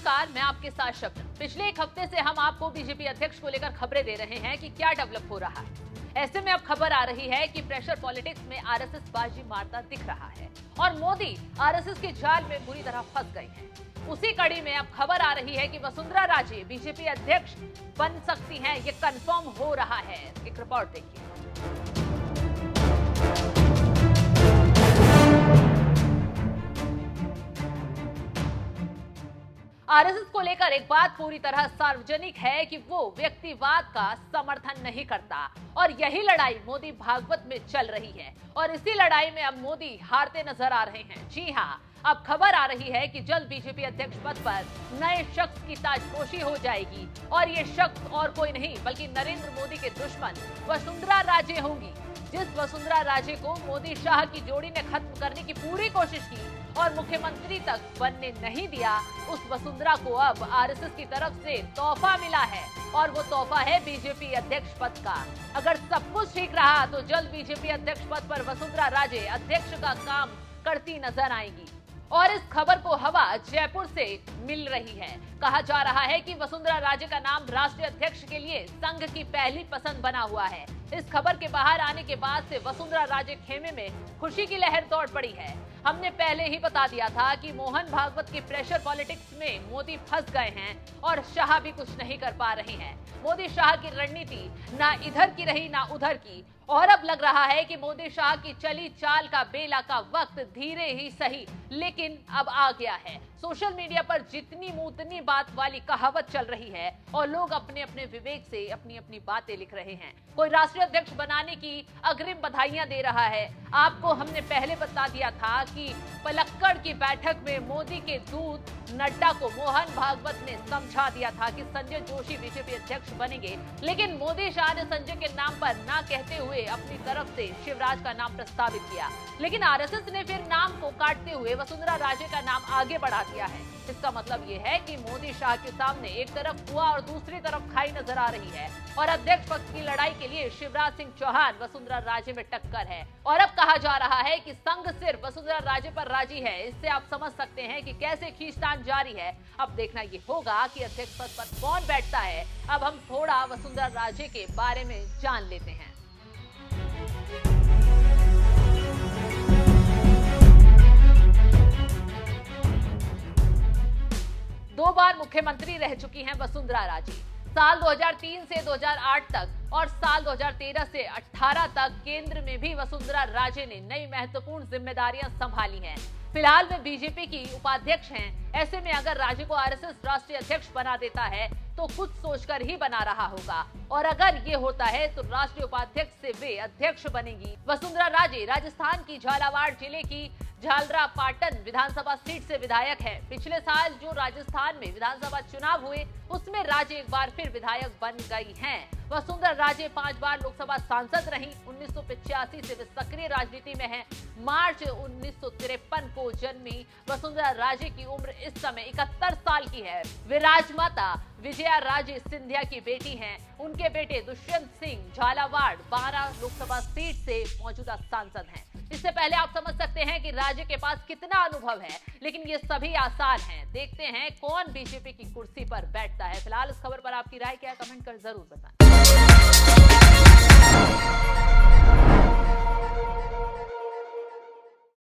नमस्कार, मैं आपके साथ शब्द। पिछले एक हफ्ते से हम आपको बीजेपी अध्यक्ष को लेकर खबरें दे रहे हैं कि क्या डेवलप हो रहा है। ऐसे में अब खबर आ रही है कि प्रेशर पॉलिटिक्स में आरएसएस बाजी मारता दिख रहा है और मोदी आरएसएस के जाल में बुरी तरह फंस गए हैं। उसी कड़ी में अब खबर आ रही है कि वसुंधरा राजे बीजेपी अध्यक्ष बन सकती हैं, ये कंफर्म हो रहा है। एक रिपोर्ट देखिए। आरएसएस को लेकर एक बात पूरी तरह सार्वजनिक है कि वो व्यक्तिवाद का समर्थन नहीं करता और यही लड़ाई मोदी भागवत में चल रही है और इसी लड़ाई में अब मोदी हारते नजर आ रहे हैं। जी हाँ, अब खबर आ रही है कि जल्द बीजेपी अध्यक्ष पद पर नए शख्स की ताजपोशी हो जाएगी और ये शख्स और कोई नहीं बल्कि नरेंद्र मोदी के दुश्मन वसुंधरा राजे होंगी। जिस वसुंधरा राजे को मोदी शाह की जोड़ी ने खत्म करने की पूरी कोशिश की और मुख्यमंत्री तक बनने नहीं दिया, उस वसुंधरा को अब आरएसएस की तरफ से तोहफा मिला है और वो तोहफा है बीजेपी अध्यक्ष पद का। अगर सब कुछ ठीक रहा तो जल्द बीजेपी अध्यक्ष पद पर वसुंधरा राजे अध्यक्ष का काम करती नजर आएंगी। और इस खबर को हवा जयपुर से मिल रही है। कहा जा रहा है कि वसुंधरा राजे का नाम राष्ट्रीय अध्यक्ष के लिए संघ की पहली पसंद बना हुआ है। इस खबर के बाहर आने के बाद से वसुंधरा राजे खेमे में खुशी की लहर दौड़ पड़ी है। हमने पहले ही बता दिया था कि मोहन भागवत की प्रेशर पॉलिटिक्स में मोदी फंस गए हैं और शाह भी कुछ नहीं कर पा रहे हैं। मोदी शाह की रणनीति ना इधर की रही ना उधर की और अब लग रहा है कि मोदी शाह की चली चाल का बेला का वक्त धीरे ही सही लेकिन अब आ गया है। सोशल मीडिया पर जितनी मुंह उतनी बात वाली कहावत चल रही है और लोग अपने अपने विवेक से अपनी अपनी बातें लिख रहे हैं। कोई राष्ट्रीय अध्यक्ष बनाने की अग्रिम बधाइयां दे रहा है। आपको हमने पहले बता दिया था कि पलक्कड़ की बैठक में मोदी के दूत नड्डा को मोहन भागवत ने समझा दिया था कि संजय जोशी बीजेपी अध्यक्ष बनेंगे, लेकिन मोदी शाह ने संजय के नाम पर ना कहते हुए अपनी तरफ से शिवराज का नाम प्रस्तावित किया, लेकिन आरएसएस ने फिर नाम को काटते हुए वसुंधरा राजे का नाम आगे बढ़ा दिया है। इसका मतलब ये है कि मोदी शाह के सामने एक तरफ कुआं और दूसरी तरफ खाई नजर आ रही है और अध्यक्ष पद की लड़ाई के लिए शिवराज सिंह चौहान वसुंधरा राजे में टक्कर है। और अब कहा जा रहा है कि संघ सिर्फ वसुंधरा राजे पर राजी है। इससे आप समझ सकते हैं कि कैसे खींचतान जारी है। अब देखना ये होगा कि अध्यक्ष पद पर कौन बैठता है। अब हम थोड़ा वसुंधरा राजे के बारे में जान लेते हैं। दो बार मुख्यमंत्री रह चुकी हैं वसुंधरा राजे। साल 2003 से 2008 तक और साल 2013 से 18 तक केंद्र में भी वसुंधरा राजे ने नई महत्वपूर्ण जिम्मेदारियां संभाली हैं। फिलहाल वे बीजेपी की उपाध्यक्ष हैं। ऐसे में अगर राजे को आरएसएस राष्ट्रीय अध्यक्ष बना देता है तो कुछ सोचकर ही बना रहा होगा और अगर ये होता है तो राष्ट्रीय उपाध्यक्ष से वे अध्यक्ष बनेंगी। वसुंधरा राजे राजस्थान की झालावाड़ जिले की झालरापाटन विधानसभा सीट से विधायक है। पिछले साल जो राजस्थान में विधानसभा चुनाव हुए उसमें राजे एक बार फिर विधायक बन गई हैं। वसुंधरा राजे 5 बार लोकसभा सांसद रहीं। 1985 से वे सक्रिय राजनीति में हैं। मार्च 1953 को जन्मी वसुंधरा राजे की उम्र इस समय 71 साल की है। वे राजमाता विजया राजे सिंधिया की बेटी हैं। उनके बेटे दुष्यंत सिंह झालावाड़ 12 लोकसभा सीट से मौजूदा सांसद हैं। इससे पहले आप समझ सकते हैं कि राजे के पास कितना अनुभव है, लेकिन ये सभी आसान हैं। देखते हैं कौन बीजेपी की कुर्सी पर बैठता है। फिलहाल इस खबर पर आपकी राय क्या है, कमेंट कर जरूर बताएं।